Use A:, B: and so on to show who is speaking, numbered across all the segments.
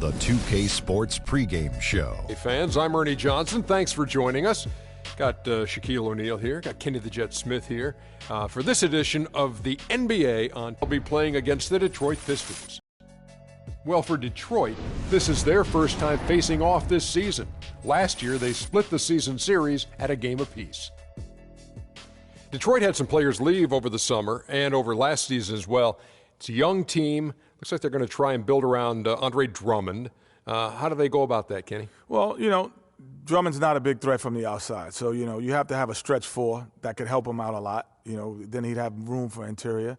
A: the 2K Sports pregame show.
B: Hey fans, I'm Ernie Johnson. Thanks for joining us. Got Shaquille O'Neal here, got Kenny the Jet Smith here for this edition of the NBA I'll be playing against the Detroit Pistons. Well, for Detroit, this is their first time facing off this season. Last year, they split the season series at a game apiece. Detroit had some players leave over the summer and over last season as well. It's a young team. Looks like they're going to try and build around Andre Drummond. How do they go about that, Kenny?
C: Well, Drummond's not a big threat from the outside. So, you have to have a stretch four that could help him out a lot. Then he'd have room for interior.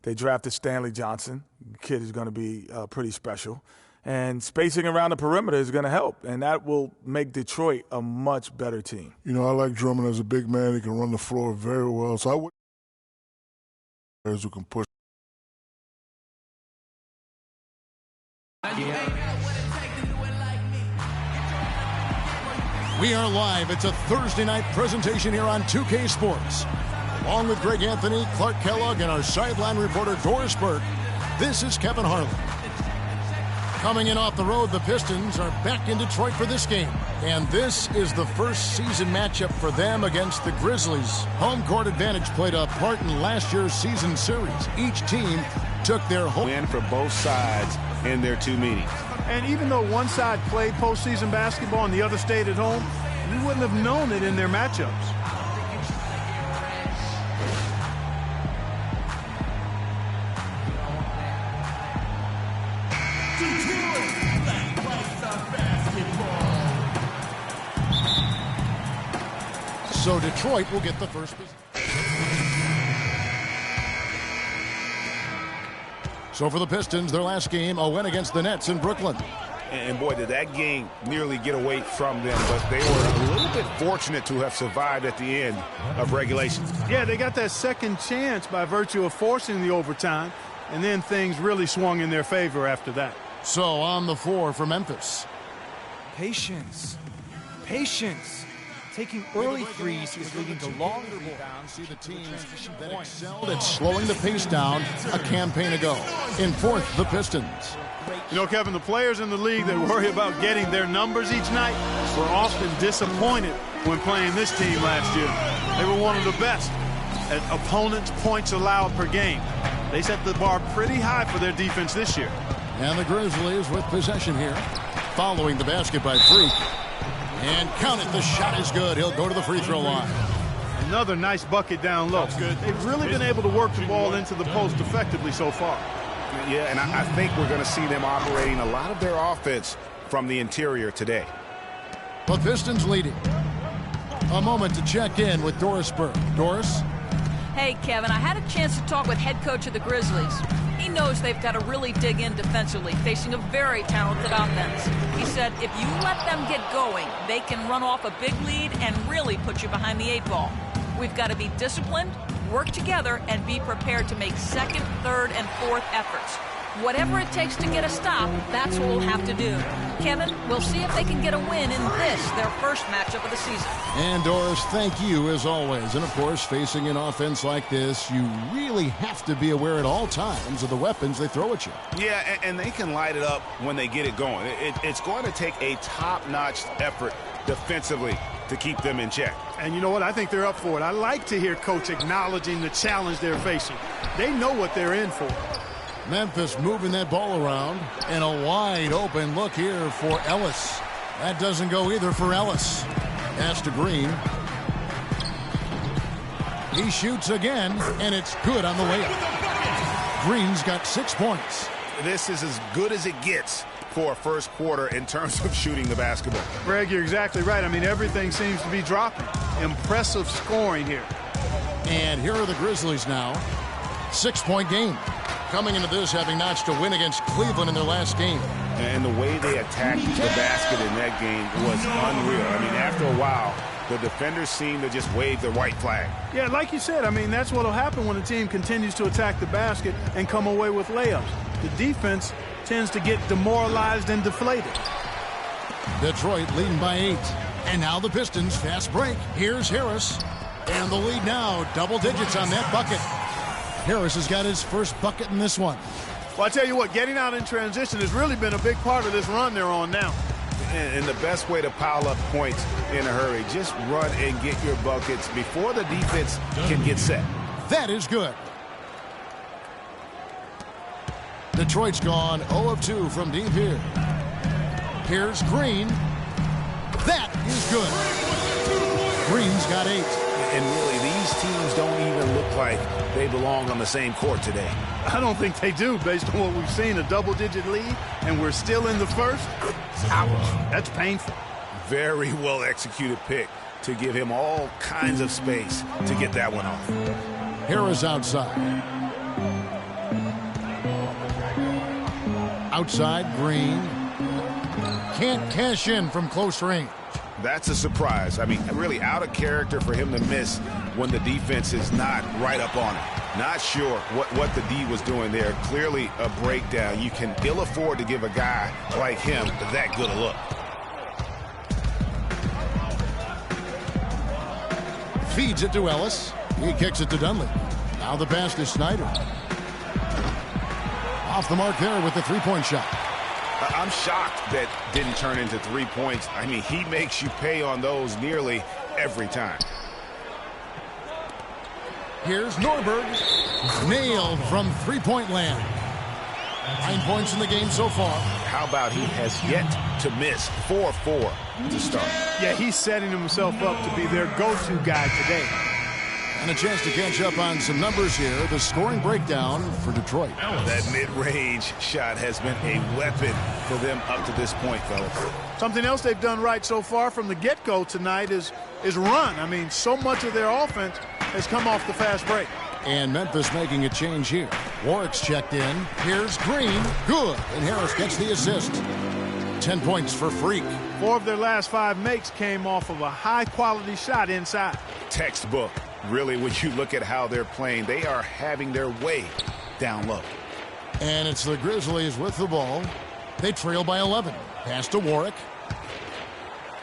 C: They drafted Stanley Johnson. The kid is going to be pretty special. And spacing around the perimeter is going to help, and that will make Detroit a much better team.
D: I like Drummond as a big man. He can run the floor very well. So I would players who can push.
E: We are live. It's a Thursday night presentation here on 2K Sports. Along with Greg Anthony, Clark Kellogg, and our sideline reporter Doris Burke, this is Kevin Harlan. Coming in off the road, the Pistons are back in Detroit for this game. And this is the first season matchup for them against the Grizzlies. Home court advantage played a part in last year's season series. Each team took their home
F: win for both sides in their two meetings.
G: And even though one side played postseason basketball and the other stayed at home, we wouldn't have known it in their matchups.
E: So Detroit will get the first position. So for the Pistons, their last game, a win against the Nets in Brooklyn.
F: And boy, did that game nearly get away from them, but they were a little bit fortunate to have survived at the end of regulation.
G: Yeah, they got that second chance by virtue of forcing the overtime, and then things really swung in their favor after that.
E: So on the floor for Memphis.
H: Patience. Taking early threes is leading to longer rebounds.
E: See the teams that excelled at slowing the pace down a campaign ago. In fourth, the Pistons.
G: Kevin, the players in the league that worry about getting their numbers each night were often disappointed when playing this team last year. They were one of the best at opponents' points allowed per game. They set the bar pretty high for their defense this year.
E: And the Grizzlies with possession here. Following the basket by Freak. And count it, the shot is good. He'll go to the free throw line.
G: Another nice bucket down low. They've really been able to work the ball into the post effectively so far.
F: Yeah, and I think we're going to see them operating a lot of their offense from the interior today.
E: The Pistons leading. A moment to check in with Doris Burke. Doris?
I: Hey, Kevin, I had a chance to talk with head coach of the Grizzlies. He knows they've got to really dig in defensively, facing a very talented offense. He said if you let them get going, they can run off a big lead and really put you behind the 8 ball. We've got to be disciplined, work together, and be prepared to make second, third, and fourth efforts. Whatever it takes to get a stop, that's what we'll have to do. Kevin, we'll see if they can get a win in this, their first matchup of the season.
E: And Doris, thank you as always. And of course, facing an offense like this, you really have to be aware at all times of the weapons they throw at you.
F: Yeah, and they can light it up when they get it going. It's going to take a top-notch effort defensively to keep them in check.
G: And you know what? I think they're up for it. I like to hear Coach acknowledging the challenge they're facing. They know what they're in for.
E: Memphis moving that ball around, and a wide open look here for Ellis. That doesn't go either for Ellis. Pass to Green. He shoots again, and it's good on the layup. Green's got 6 points.
F: This is as good as it gets for a first quarter in terms of shooting the basketball.
G: Greg, you're exactly right. I mean, everything seems to be dropping. Impressive scoring here.
E: And here are the Grizzlies now. 6-point game. Coming into this, having notched a win against Cleveland in their last game.
F: And the way they attacked the basket in that game was unreal. I mean, after a while, the defenders seemed to just wave the white flag.
G: Yeah, like you said, I mean, that's what will happen when a team continues to attack the basket and come away with layups. The defense tends to get demoralized and deflated.
E: Detroit leading by 8. And now the Pistons, fast break. Here's Harris. And the lead now, double digits on that bucket. Harris has got his first bucket in this one.
G: Well, I tell you what, getting out in transition has really been a big part of this run they're on now.
F: And the best way to pile up points in a hurry, just run and get your buckets before the defense can get set.
E: That is good. Detroit's gone 0 of 2 from deep here. Here's Green. That is good. Green's got 8.
F: And really, these teams don't even look like they belong on the same court today.
G: I don't think they do, based on what we've seen, a double-digit lead, and we're still in the first. Ouch. That's painful.
F: Very well-executed pick to give him all kinds of space to get that one off.
E: Harris outside. Outside, Green. Can't cash in from close range.
F: That's a surprise. I mean, really out of character for him to miss when the defense is not right up on it. Not sure what the D was doing there. Clearly a breakdown. You can ill afford to give a guy like him that good a look.
E: Feeds it to Ellis. He kicks it to Dunley. Now the pass to Snyder. Off the mark there with the three-point shot.
F: I'm shocked that didn't turn into 3 points. I mean, he makes you pay on those nearly every time.
E: Here's Norberg. Nailed from three-point land. 9 points in the game so far.
F: How about he has yet to miss 4-4 to start?
G: Yeah, he's setting himself up to be their go-to guy today.
E: And a chance to catch up on some numbers here. The scoring breakdown for Detroit.
F: That mid-range shot has been a weapon for them up to this point, fellas.
G: Something else they've done right so far from the get-go tonight is run. I mean, so much of their offense has come off the fast break.
E: And Memphis making a change here. Warwick's checked in. Here's Green. Good. And Harris gets the assist. 10 points for Freak.
G: 4 of their last 5 makes came off of a high-quality shot inside.
F: Textbook. Really, when you look at how they're playing, they are having their way down low.
E: And it's the Grizzlies with the ball. They trail by 11. Pass to Warwick.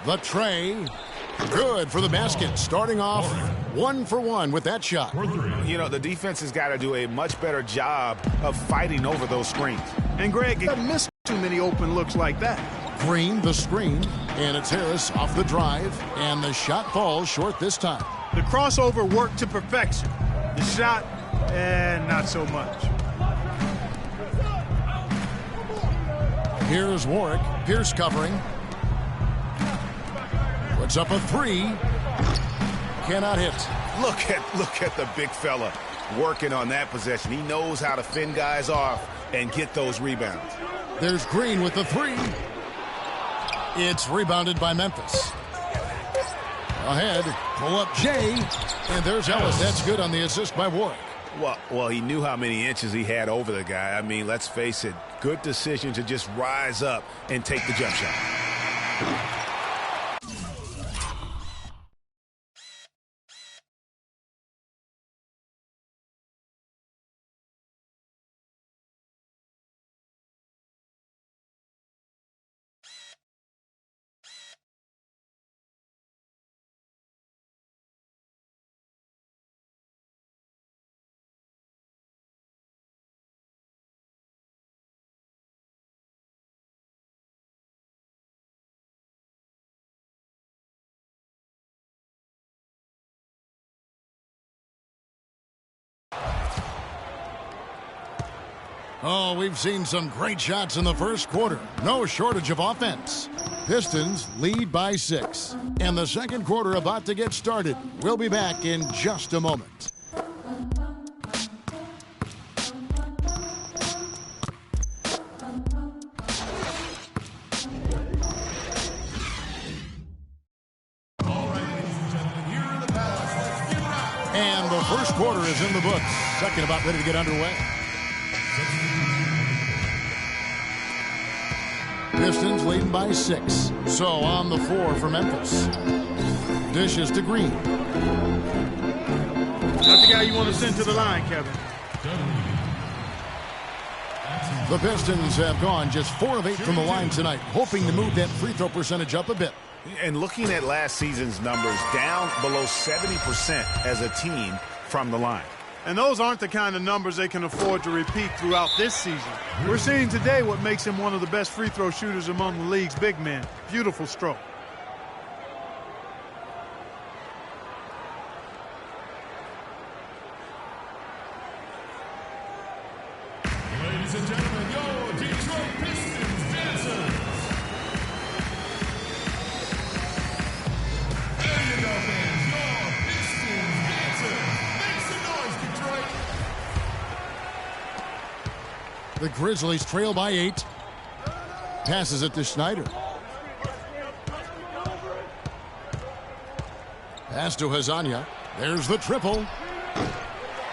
E: The tray. Good for the basket. Starting off 1 for 1 with that shot.
F: You know, the defense has got to do a much better job of fighting over those screens.
G: And Greg, you haven't missed too many open looks like that.
E: Green, the screen. And it's Harris off the drive. And the shot falls short this time.
G: The crossover worked to perfection. The shot, not so much.
E: Here's Warwick. Pierce covering. Puts up a 3. Cannot hit.
F: Look at the big fella working on that possession. He knows how to fend guys off and get those rebounds.
E: There's Green with the 3. It's rebounded by Memphis. Ahead, pull up Jay, and there's Ellis. That's good on the assist by Warwick.
F: Well, he knew how many inches he had over the guy. I mean, let's face it, good decision to just rise up and take the jump shot.
E: Oh, we've seen some great shots in the first quarter. No shortage of offense. Pistons lead by 6. And the second quarter about to get started. We'll be back in just a moment. And the first quarter is in the books. Second about ready to get underway. Pistons leading by 6. So on the 4 for Memphis. Dishes to Green.
G: Not the guy you want to send to the line, Kevin.
E: The Pistons have gone just 4 of 8 from the line tonight, hoping to move that free throw percentage up a bit.
F: And looking at last season's numbers, down below 70% as a team from the line.
G: And those aren't the kind of numbers they can afford to repeat throughout this season. We're seeing today what makes him one of the best free throw shooters among the league's big men. Beautiful stroke.
J: Ladies and gentlemen, your Detroit Pistons dancers. There you go, fans. Your Pistons dancers. Make some noise, Detroit.
E: The Grizzlies trail by 8. Passes it to Snyder. Pass to Hazanya. There's the triple.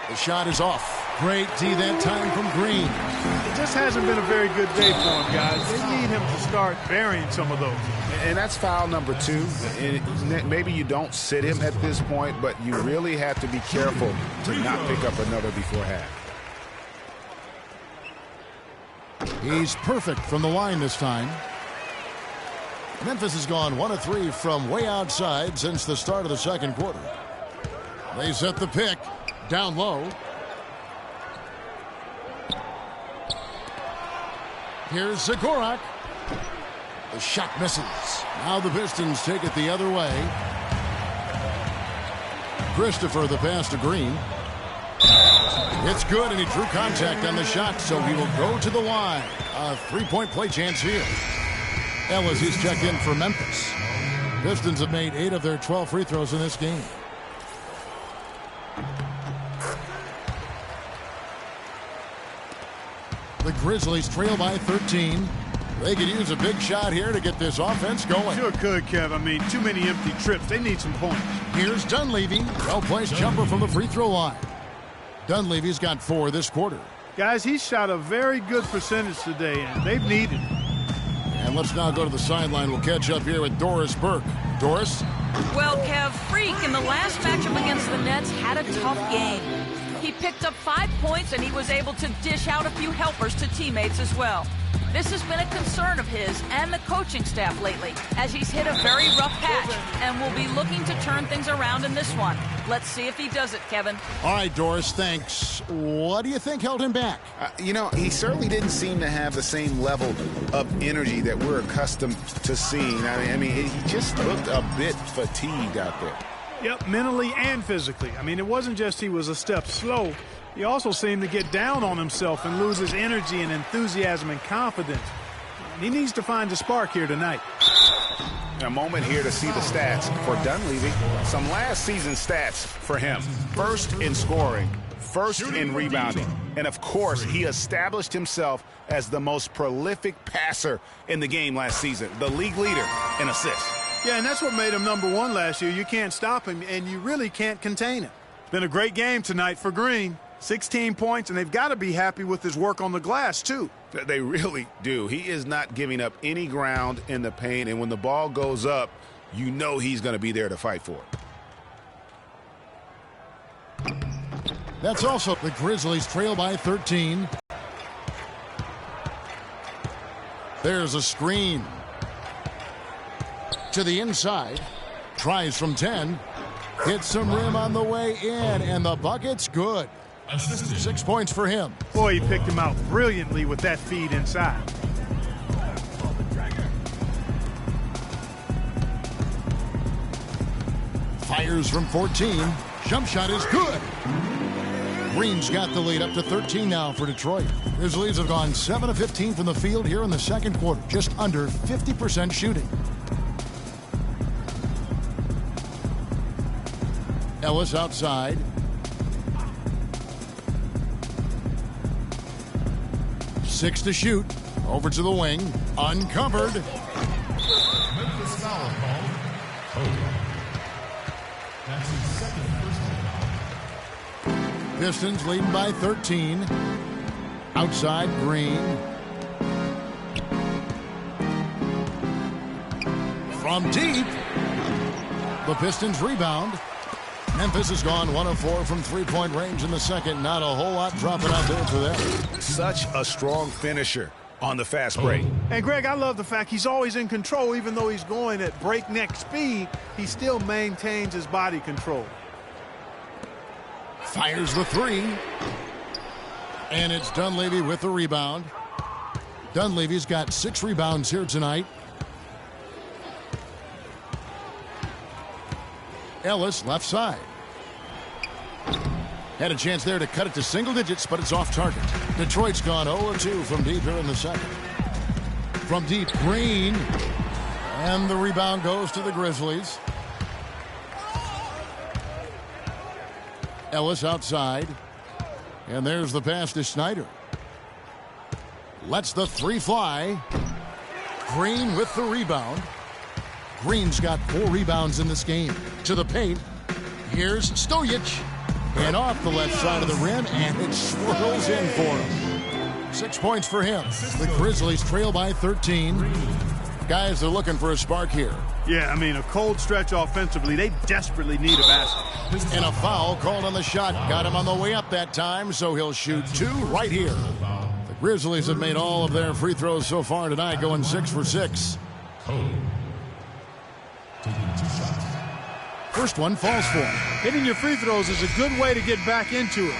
E: The shot is off. Great D that time from Green.
G: It just hasn't been a very good day for him, guys. They need him to start burying some of those.
F: And that's foul number 2. And maybe you don't sit him at this point, but you really have to be careful to not pick up another before half.
E: He's perfect from the line this time. Memphis has gone 1 of 3 from way outside since the start of the second quarter. They set the pick down low. Here's Zagorak. The shot misses. Now the Pistons take it the other way. Christopher the pass to Green. It's good, and he drew contact on the shot, so he will go to the line. A three-point play chance here. Ellis is checked in for Memphis. Pistons have made 8 of their 12 free throws in this game. The Grizzlies trail by 13. They could use a big shot here to get this offense going.
G: Sure could, Kev. I mean, too many empty trips. They need some points.
E: Here's Dunleavy. Well-placed jumper from the free throw line. Dunleavy's got 4 this quarter.
G: Guys, he shot a very good percentage today, and they've needed it.
E: And let's now go to the sideline. We'll catch up here with Doris Burke. Doris?
I: Well, Kev, Freak in the last matchup against the Nets had a tough game. He picked up 5 points, and he was able to dish out a few helpers to teammates as well. This has been a concern of his and the coaching staff lately, as he's hit a very rough patch and will be looking to turn things around in this one. Let's see if he does it, Kevin.
E: All right, Doris, thanks. What do you think held him back?
F: He certainly didn't seem to have the same level of energy that we're accustomed to seeing. I mean, he just looked a bit fatigued out there.
G: Yep, mentally and physically. I mean, it wasn't just he was a step slow. He also seemed to get down on himself and lose his energy and enthusiasm and confidence. He needs to find a spark here tonight.
F: A moment here to see the stats for Dunleavy. Some last season stats for him. First in scoring, first in rebounding, and of course, he established himself as the most prolific passer in the game last season, the league leader in assists.
G: Yeah, and that's what made him number 1 last year. You can't stop him, and you really can't contain him. It's been a great game tonight for Green. 16 points, and they've got to be happy with his work on the glass, too.
F: They really do. He is not giving up any ground in the paint, and when the ball goes up, you know he's going to be there to fight for it.
E: That's also the Grizzlies trail by 13. There's a screen. To the inside. Tries from 10. Hits some rim on the way in, and the bucket's good. 6 points for him.
G: Boy, he picked him out brilliantly with that feed inside.
E: Fires from 14. Jump shot is good. Green's got the lead up to 13 now for Detroit. Grizzlies have gone 7 of 15 from the field here in the second quarter. Just under 50% shooting. Ellis outside. Six to shoot. Over to the wing. Uncovered.
J: Memphis foul called. That's his second personal foul.
E: Pistons leading by 13. Outside, Green. From deep. The Pistons rebound. Memphis has gone 1 of 4 from three-point range in the second. Not a whole lot dropping out there for them.
F: Such a strong finisher on the fast break.
G: And, Greg, I love the fact he's always in control. Even though he's going at breakneck speed, he still maintains his body control.
E: Fires the three. And it's Dunleavy with the rebound. Dunleavy's got 6 rebounds here tonight. Ellis left side. Had a chance there to cut it to single digits, but it's off target. Detroit's gone 0-2 from deep here in the second. From deep, Green. And the rebound goes to the Grizzlies. Ellis outside. And there's the pass to Snyder. Lets the three fly. Green with the rebound. Green's got 4 rebounds in this game. To the paint. Here's Stojic. And off the left side of the rim, and it swirls in for him. 6 points for him. The Grizzlies trail by 13. Guys, they're looking for a spark here.
G: Yeah, I mean, a cold stretch offensively. They desperately need a basket.
E: And a foul called on the shot. Got him on the way up that time, so he'll shoot 2 right here. The Grizzlies have made all of their free throws so far tonight, going 6 for 6. First one falls for him.
G: Hitting your free throws is a good way to get back into it.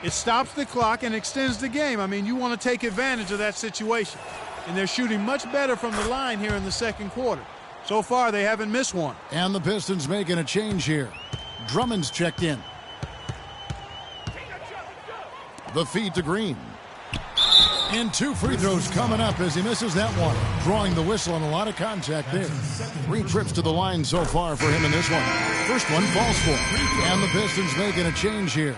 G: It stops the clock and extends the game. I mean, you want to take advantage of that situation. And they're shooting much better from the line here in the second quarter. So far, they haven't missed one.
E: And the Pistons making a change here. Drummond's checked in. The feed to Green. And 2 free throws coming up as he misses that one. Drawing the whistle and a lot of contact there. 3 trips to the line so far for him in this one. First one falls for him. And the Pistons making a change here.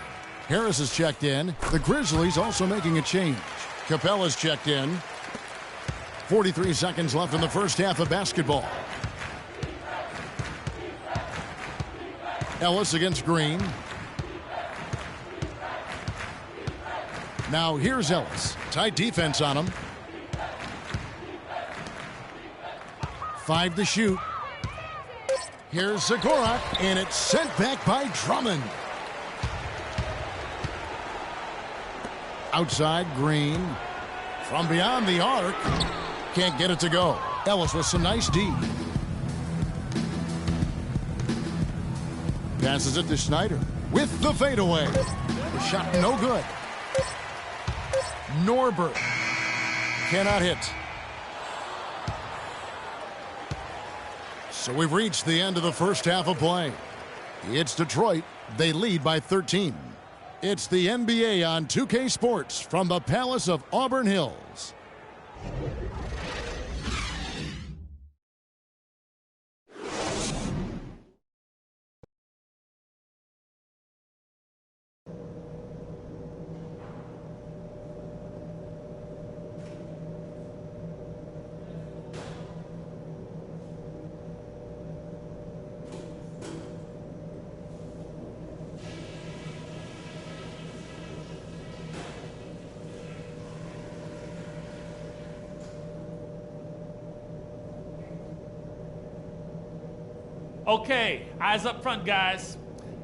E: Harris is checked in. The Grizzlies also making a change. Capella's checked in. 43 seconds left in the first half of basketball. Ellis against Green. Now here's Ellis. Tight defense on him. 5 to shoot. Here's Zagorak, and it's sent back by Drummond. Outside, Green. From beyond the arc. Can't get it to go. Ellis with some nice D. Passes it to Snyder with the fadeaway. The shot no good. Norbert cannot hit. So we've reached the end of the first half of play. It's Detroit. They lead by 13. It's the NBA on 2K Sports from the Palace of Auburn Hills.
K: Okay, eyes up front, guys.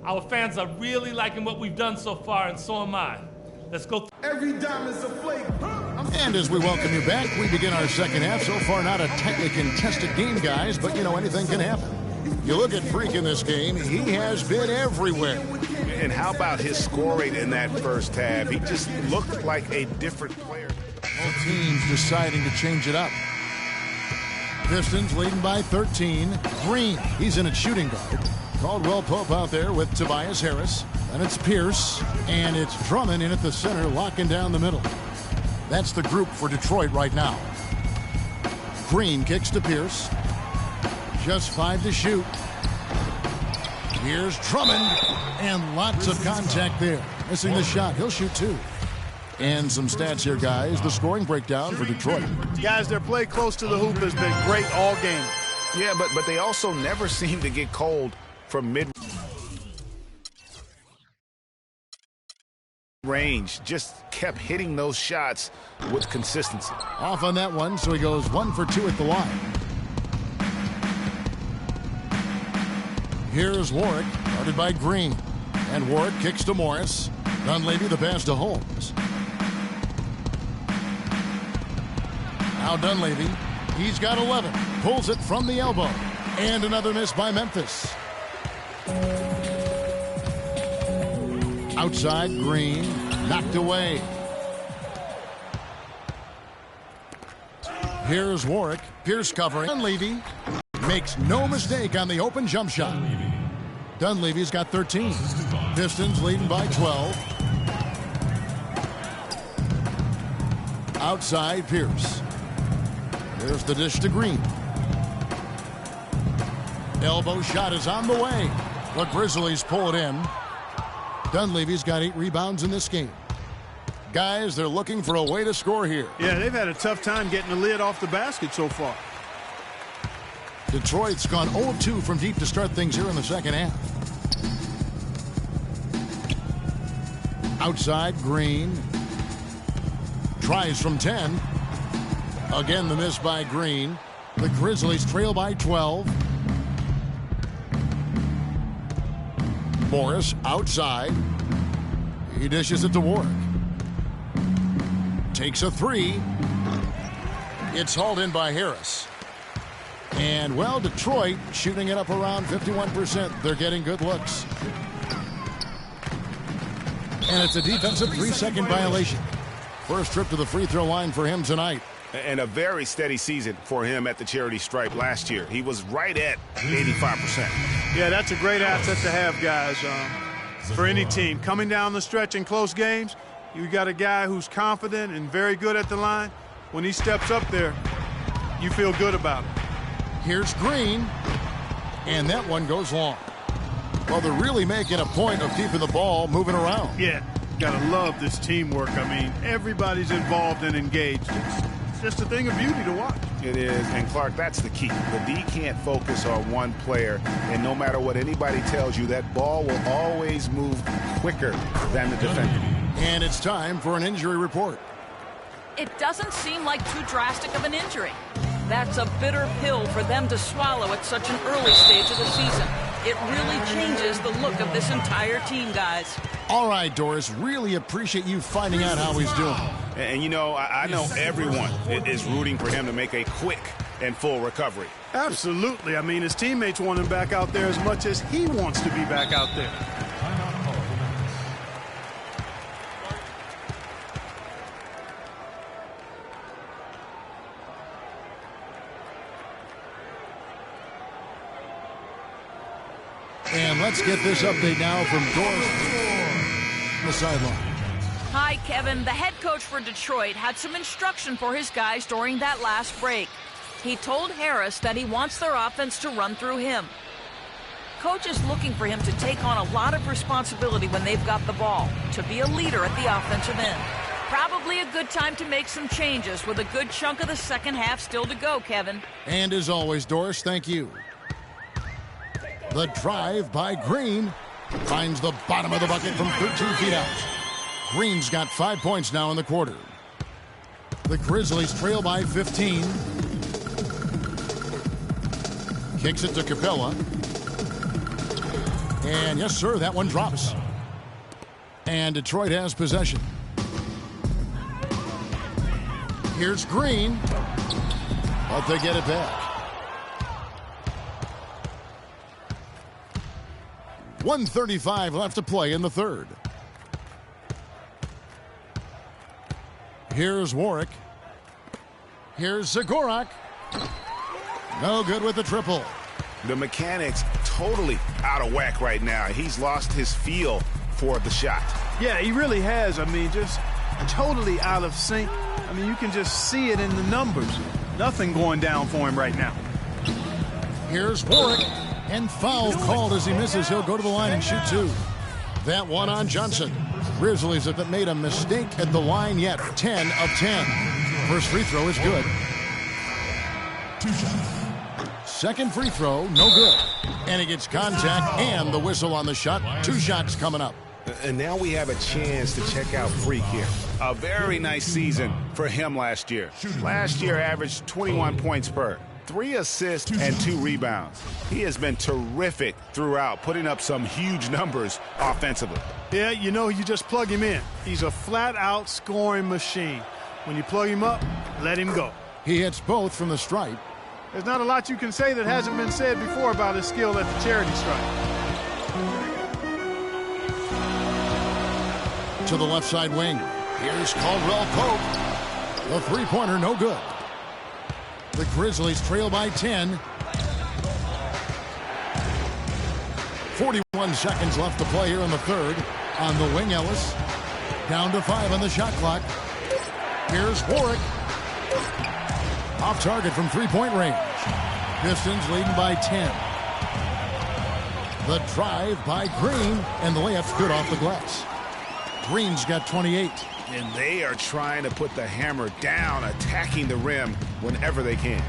K: Our fans are really liking what we've done so far, and so am I. Let's go.
J: Every dime is a flavor.
E: And as we welcome you back, we begin our second half. So far, not a tightly contested game, guys, but, you know, anything can happen. You look at Freak in this game, he has been everywhere.
F: And how about his score rate in that first half? He just looked like a different player.
E: Both teams deciding to change it up. Pistons leading by 13. Green, he's in at shooting guard. Caldwell Pope out there with Tobias Harris. And it's Pierce. And it's Drummond in at the center, locking down the middle. That's the group for Detroit right now. Green kicks to Pierce. Just 5 to shoot. Here's Drummond. And lots of contact there. Missing the shot. He'll shoot 2. And some stats here, guys. The scoring breakdown for Detroit.
G: Guys, their play close to the hoop has been great all game.
F: Yeah, but they also never seem to get cold from mid-range. Just kept hitting those shots with consistency.
E: Off on that one, so he goes 1 for 2 at the line. Here's Warwick, guarded by Green. And Warwick kicks to Morris. Dunleavy the pass to Holmes. Now Dunleavy, he's got 11. Pulls it from the elbow. And another miss by Memphis. Outside, Green. Knocked away. Here's Warwick. Pierce covering. Dunleavy makes no mistake on the open jump shot. Dunleavy's got 13. Pistons leading by 12. Outside, Pierce. There's the dish to Green. Elbow shot is on the way. The Grizzlies pull it in. Dunleavy's got 8 rebounds in this game. Guys, they're looking for a way to score here.
G: Yeah, they've had a tough time getting the lid off the basket so far.
E: Detroit's gone 0-2 from deep to start things here in the second half. Outside, Green. Tries from 10. Again, the miss by Green. The Grizzlies trail by 12. Morris outside. He dishes it to Warwick. Takes a 3. It's hauled in by Harris. And, well, Detroit shooting it up around 51%. They're getting good looks. And it's a defensive 3-second violation. First trip to the free throw line for him tonight.
F: And a very steady season for him at the charity stripe last year. He was right at 85%.
G: Yeah, that's a great asset to have, guys, for any team. Coming down the stretch in close games, you got a guy who's confident and very good at the line. When he steps up there, you feel good about it.
E: Here's Green, and that one goes long. Well, they're really making a point of keeping the ball moving around.
G: Yeah, gotta love this teamwork. I mean, everybody's involved and engaged. It's just a thing of beauty to watch.
F: It is, and Clark, that's the key. The D can't focus on one player, and no matter what anybody tells you, that ball will always move quicker than the defender.
E: And it's time for an injury report.
I: It doesn't seem like too drastic of an injury. That's a bitter pill for them to swallow at such an early stage of the season. It really changes the look of this entire team, guys.
E: All right, Doris, really appreciate you finding out how he's doing.
F: And you know, I know everyone is rooting for him to make a quick and full recovery.
G: Absolutely. I mean, his teammates want him back out there as much as he wants to be back out there.
E: And let's get this update now from Doris on the sideline.
I: Hi, Kevin. The head coach for Detroit had some instruction for his guys during that last break. He told Harris that he wants their offense to run through him. Coach is looking for him to take on a lot of responsibility when they've got the ball, to be a leader at the offensive end. Probably a good time to make some changes with a good chunk of the second half still to go, Kevin.
E: And as always, Doris, thank you. The drive by Green finds the bottom of the bucket from 13 feet out. Green's got 5 points now in the quarter. The Grizzlies trail by 15. Kicks it to Capella. And yes, sir, that one drops. And Detroit has possession. Here's Green. But they get it back. 1:35 left to play in the third. Here's Warwick. Here's Zagorak. No good with the triple.
F: The mechanics totally out of whack right now. He's lost his feel for the shot.
G: Yeah, he really has. I mean, just totally out of sync. I mean, you can just see it in the numbers. Nothing going down for him right now.
E: Here's Warwick. And foul called as he misses. He'll go to the line and shoot 2. That one on Johnson. Grizzlies haven't made a mistake at the line yet. 10 of 10. First free throw is good. Second free throw, no good. And he gets contact and the whistle on the shot. 2 shots coming up.
F: And now we have a chance to check out Freak here. A very nice season for him last year. Last year averaged 21 points per. 3 assists and 2 rebounds. He has been terrific throughout, putting up some huge numbers offensively.
G: Yeah, you know, you just plug him in. He's a flat-out scoring machine. When you plug him up, let him go.
E: He hits both from the stripe.
G: There's not a lot you can say that hasn't been said before about his skill at the charity stripe.
E: to the left side wing. Here's Caldwell Pope. The three-pointer, no good. The Grizzlies trail by 10. 41 seconds left to play here in the third. On the wing, Ellis. Down to 5 on the shot clock. Here's Warwick. Off target from three-point range. Pistons leading by 10. The drive by Green, and the layup's good off the glass. Green's got 28.
F: And they are trying to put the hammer down, attacking the rim whenever they can.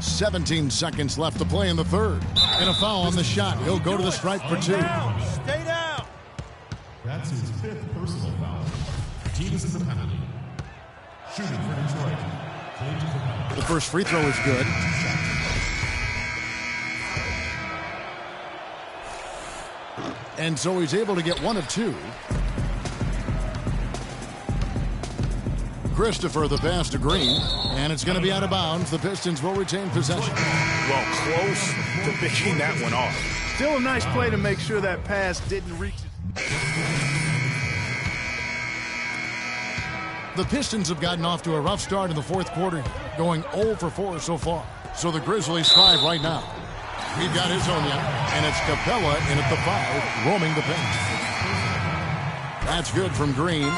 E: 17 seconds left to play in the third. And a foul on the shot. He'll go to the stripe for 2.
J: Stay down. That's his 5th personal foul. Team is in the penalty. Shooting for Detroit.
E: The first free throw is good. And so he's able to get 1 of 2. Christopher, the pass to Green, and it's going to be out of bounds. The Pistons will retain possession.
F: Well, close to picking that one off.
G: Still a nice play to make sure that pass didn't reach it.
E: The Pistons have gotten off to a rough start in the fourth quarter, going 0 for 4 so far. So the Grizzlies 5 right now. We've got Isonia, and it's Capella in at the 5, roaming the paint. That's good from Green.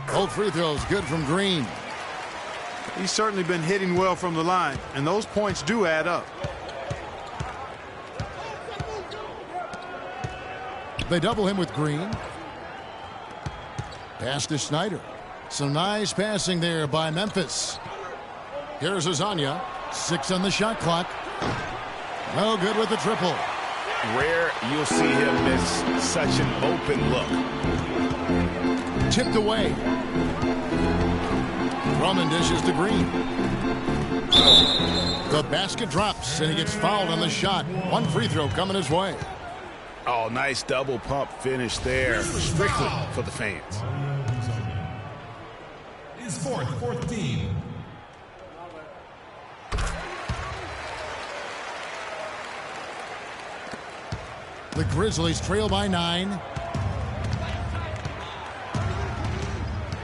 E: Both free throws good from Green.
G: He's certainly been hitting well from the line, and those points do add up.
E: They double him with Green. Pass to Snyder. Some nice passing there by Memphis. Here's Azania. 6 on the shot clock. No good with the triple.
F: Rare you'll see him miss such an open look.
E: Tipped away. Drummond dishes to Green. The basket drops, and he gets fouled on the shot. 1 free throw coming his way.
F: Oh, nice double pump finish there. Strictly for the fans.
J: His fourth team.
E: The Grizzlies trail by 9.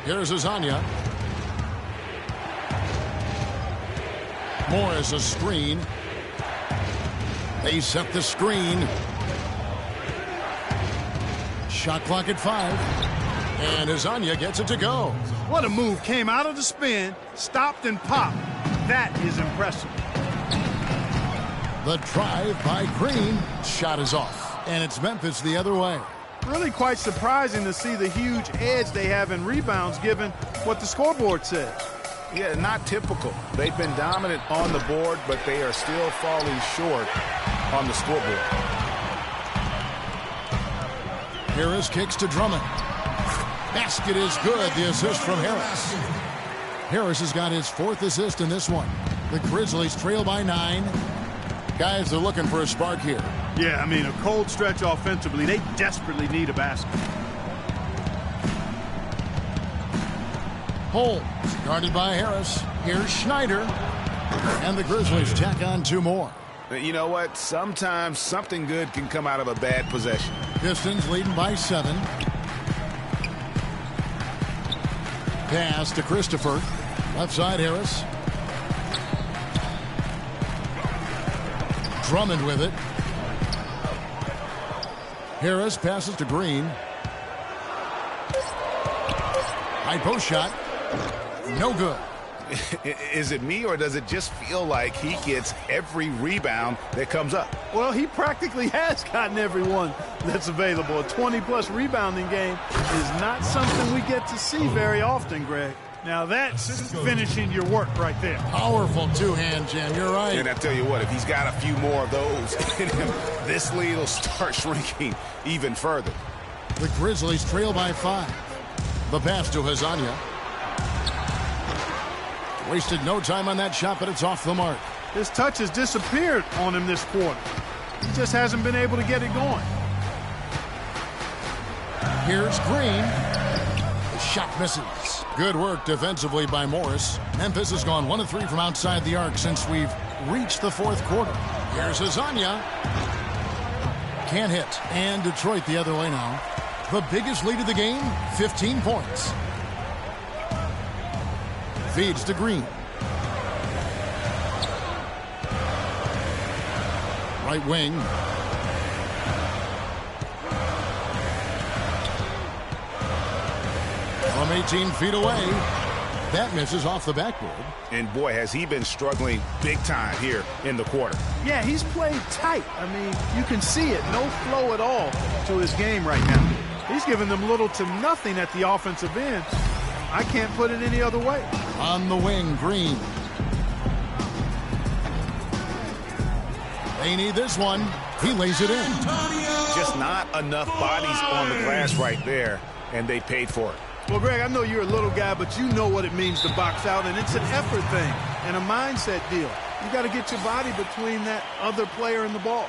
E: Here's Azania. Morris a screen. They set the screen. Shot clock at 5. And Azania gets it to go.
G: What a move. Came out of the spin, stopped and popped. That is impressive.
E: The drive by Green. Shot is off. And it's Memphis the other way.
G: Really quite surprising to see the huge edge they have in rebounds given what the scoreboard says.
F: Yeah, not typical. They've been dominant on the board, but they are still falling short on the scoreboard.
E: Harris kicks to Drummond. Basket is good. The assist from Harris. Harris has got his 4th assist in this one. The Grizzlies trail by 9. Guys, they're looking for a spark here.
G: Yeah, I mean, a cold stretch offensively. They desperately need a basket.
E: Holmes guarded by Harris. Here's Schneider. And the Grizzlies tack on 2 more.
F: You know what? Sometimes something good can come out of a bad possession.
E: Pistons leading by 7. Pass to Christopher. Left side Harris. Drummond with it. Harris passes to Green. High post shot. No good.
F: Is it me, or does it just feel like he gets every rebound that comes up?
G: Well, he practically has gotten every one that's available. A 20-plus rebounding game is not something we get to see very often, Greg. Now that's finishing your work right there.
E: Powerful two-hand jam. You're right.
F: And I tell you what, if he's got a few more of those in him, this lead will start shrinking even further.
E: The Grizzlies trail by 5. The pass to Hazania. Wasted no time on that shot, but it's off the mark.
G: His touch has disappeared on him this quarter. He just hasn't been able to get it going.
E: Here's Green. The shot misses. Good work defensively by Morris. Memphis has gone 1 of 3 from outside the arc since we've reached the fourth quarter. Here's Azania. Can't hit. And Detroit the other way now. The biggest lead of the game, 15 points. Feeds to Green. Right wing. From 18 feet away. That misses off the backboard.
F: And boy, has he been struggling big time here in the quarter.
G: Yeah, he's played tight. I mean, you can see it. No flow at all to his game right now. He's giving them little to nothing at the offensive end. I can't put it any other way.
E: On the wing, Green. They need this one. He lays it in.
F: Just not enough bodies on the glass right there, and they paid for it.
G: Well, Greg, I know you're a little guy, but you know what it means to box out, and it's an effort thing and a mindset deal. You got to get your body between that other player and the ball.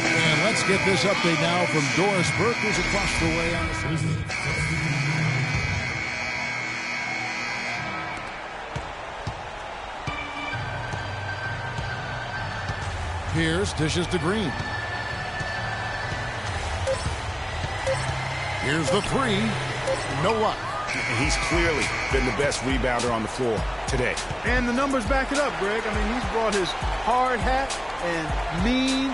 E: And let's get this update now from Doris Burke, who's across the way on the season. Pierce dishes to Green. Here's the three. No luck.
F: He's clearly been the best rebounder on the floor today.
G: And the numbers back it up, Greg. I mean, he's brought his hard hat and mean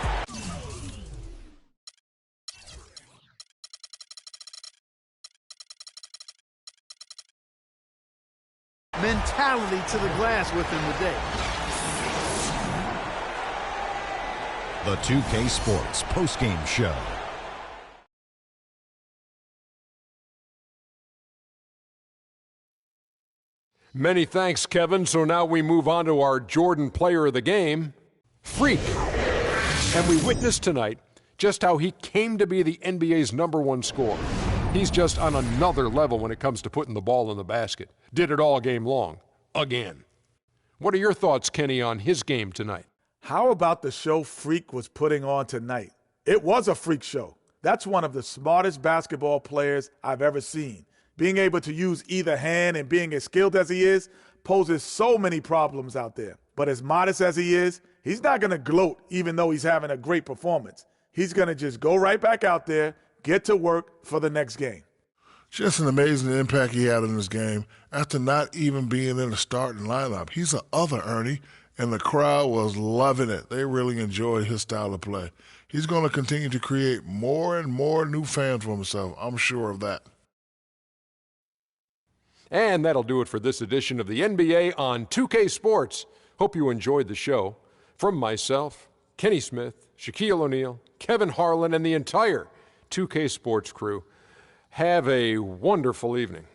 G: mentality to the glass with him today.
A: The 2K Sports postgame show.
B: Many thanks, Kevin. So now we move on to our Jordan Player of the Game, Freak. And we witnessed tonight just how he came to be the NBA's #1 scorer. He's just on another level when it comes to putting the ball in the basket. Did it all game long. Again. What are your thoughts, Kenny, on his game tonight?
C: How about the show Freak was putting on tonight? It was a freak show. That's one of the smartest basketball players I've ever seen. Being able to use either hand and being as skilled as he is poses so many problems out there. But as modest as he is, he's not going to gloat even though he's having a great performance. He's going to just go right back out there, get to work for the next game.
D: Just an amazing impact he had in this game after not even being in the starting lineup. He's an other Ernie, and the crowd was loving it. They really enjoyed his style of play. He's going to continue to create more and more new fans for himself. I'm sure of that.
B: And that'll do it for this edition of the NBA on 2K Sports. Hope you enjoyed the show. From myself, Kenny Smith, Shaquille O'Neal, Kevin Harlan, and the entire 2K Sports crew, have a wonderful evening.